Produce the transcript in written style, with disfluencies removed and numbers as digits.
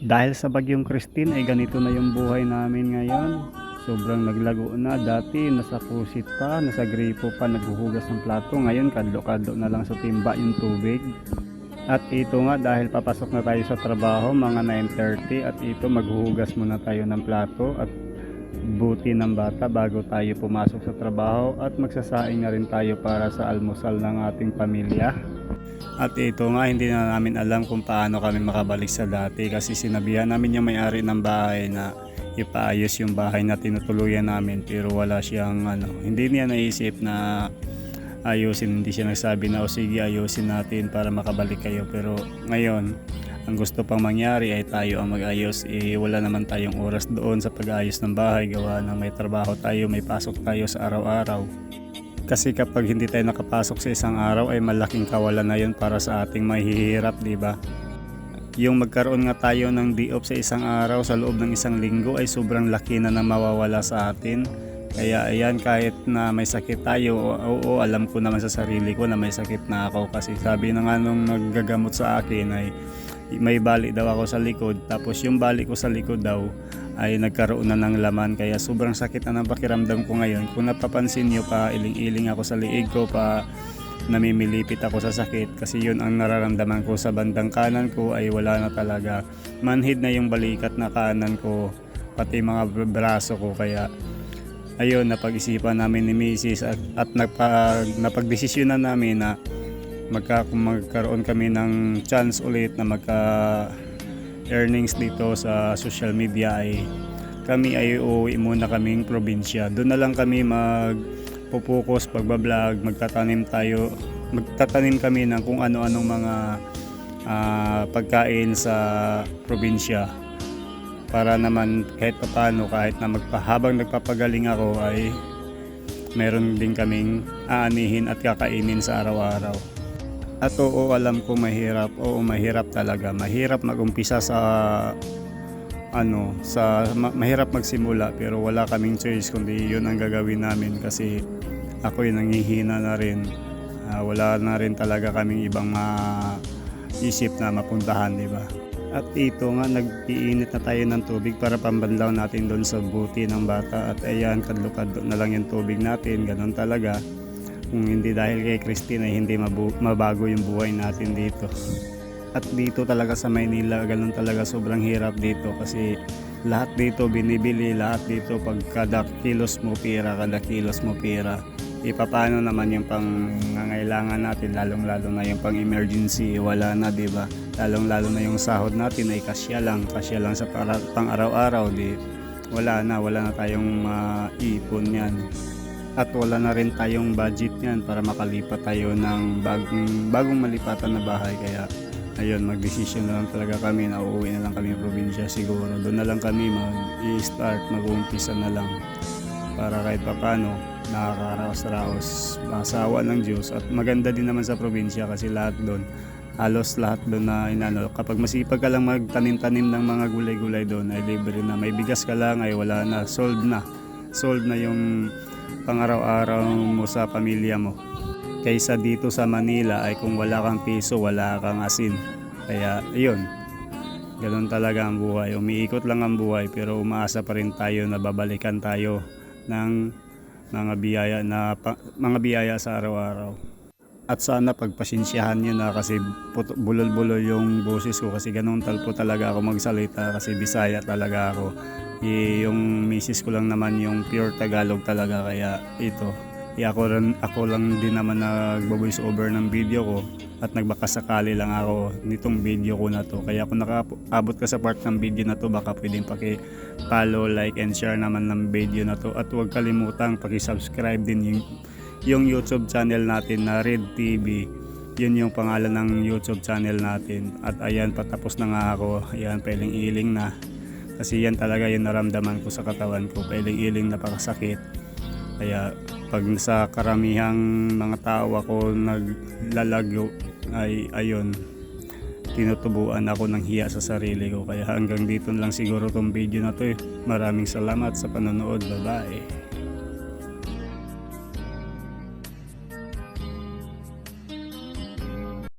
Dahil sa bagyong Christine ay ganito na yung buhay namin ngayon. Sobrang naglago na. Dati nasa kusit pa, nasa gripo pa naghuhugas ng plato. Ngayon kadlo-kadlo na lang sa timba yung tubig. At ito nga dahil papasok na tayo sa trabaho mga 9:30 at ito maghuhugas muna tayo ng plato at buti ng bata bago tayo pumasok sa trabaho at magsasaing na rin tayo para sa almusal ng ating pamilya. At ito nga hindi na namin alam kung paano kami makabalik sa dati kasi sinabihan namin yung may-ari ng bahay na ipaayos yung bahay na tinutuluyan namin pero wala siyang hindi niya naisip na ayusin, hindi siya nagsabi na o sige ayusin natin para makabalik kayo. Pero ngayon ang gusto pang mangyari ay tayo ang mag-ayos, wala naman tayong oras doon sa pag-ayos ng bahay gawa ng may trabaho tayo, may pasok tayo sa araw-araw. Kasi kapag hindi tayo nakapasok sa isang araw ay malaking kawalan na yun para sa ating mahihirap, di ba? Yung magkaroon nga tayo ng day off sa isang araw sa loob ng isang linggo ay sobrang laki na mawawala sa atin. Kaya ayan, kahit na may sakit tayo, oo, alam ko naman sa sarili ko na may sakit na ako kasi sabi na nga nung naggagamot sa akin ay may bali daw ako sa likod, tapos yung bali ko sa likod daw ay nagkaroon na ng laman kaya sobrang sakit na ng pakiramdam ko ngayon. Kung napapansin nyo pa, iling-iling ako sa liig ko pa, namimilipit ako sa sakit kasi yun ang nararamdaman ko. Sa bandang kanan ko ay wala na talaga, manhid na yung balikat na kanan ko, pati mga braso ko. Kaya ayun, napag-isipan namin ni Mrs. at napagdesisyonan namin na magkaroon kami ng chance ulit na earnings dito sa social media ay kami ay uuwi muna kaming probinsya. Doon na lang kami magpo-focus pagbablog, magtatanim kami ng kung ano-anong mga pagkain sa probinsya para naman kahit paano, kahit na habang nagpapagaling ako ay meron din kaming aanihin at kakainin sa araw-araw. At oo, alam ko mahirap. Oo, mahirap talaga. Mahirap mag-umpisa mahirap magsimula pero wala kaming choice kundi yun ang gagawin namin kasi ako'y nanghihina na rin. Wala na rin talaga kaming ibang isip na mapuntahan, di ba? At ito nga, nag-iinit na tayo ng tubig para pambanlaw natin doon sa buti ng bata. At ayan, kadlo-kadlo na lang yung tubig natin. Ganon talaga. Kung hindi dahil kay Christine ay hindi mabago yung buhay natin dito. At dito talaga sa Maynila, ganun talaga, sobrang hirap dito kasi lahat dito binibili, lahat dito pag kada kilos mo pera. Paano naman yung pangangailangan natin, lalong-lalo na yung pang-emergency, wala na, di ba? Lalong-lalo na yung sahod natin ay kasya lang sa pang-araw-araw, wala na tayong ipon yan. At wala na rin tayong budget yan para makalipat tayo ng bagong malipatan na bahay. Kaya ayun, magdesisyon na lang talaga kami na uuwi na lang kami probinsya siguro. Doon na lang kami mag-uumpisa na lang para kahit paano nakakaraos-raos, masawa ng Diyos. At maganda din naman sa probinsya kasi halos lahat doon na kapag masipag ka lang magtanim-tanim ng mga gulay-gulay doon ay libre na. May bigas ka lang ay wala na, sold na yung pang-araw-araw mo sa pamilya mo. Kaysa dito sa Manila ay kung wala kang piso, wala kang asin. Kaya ayun, ganun talaga ang buhay. Umiikot lang ang buhay pero umaasa pa rin tayo na babalikan tayo ng mga biyaya sa araw-araw. At sana pagpasensyahan nyo na kasi bulol-bulol yung boses ko kasi ganun talpo talaga ako magsalita kasi Bisaya talaga ako. Yung misis ko lang naman yung pure Tagalog talaga, kaya ito ako lang din naman nagbo-voice over ng video ko at nagbakasakali lang ako nitong video ko na to. Kaya kung nakaabot ka sa part ng video na to, baka pwedeng paki-follow, like and share naman ng video na to. At huwag kalimutang paki-subscribe din yung YouTube channel natin na Red TV. Yun yung pangalan ng YouTube channel natin. At ayan, patapos na nga ako. Ayan, pailing-iling na. Kasi yan talaga yung naramdaman ko sa katawan ko. Pailing-iling, napakasakit. Kaya pag sa karamihang mga tao ako naglalagyo ay ayun, tinutubuan ako ng hiya sa sarili ko. Kaya hanggang dito lang siguro tong video na to. Maraming salamat sa panonood. Bye bye.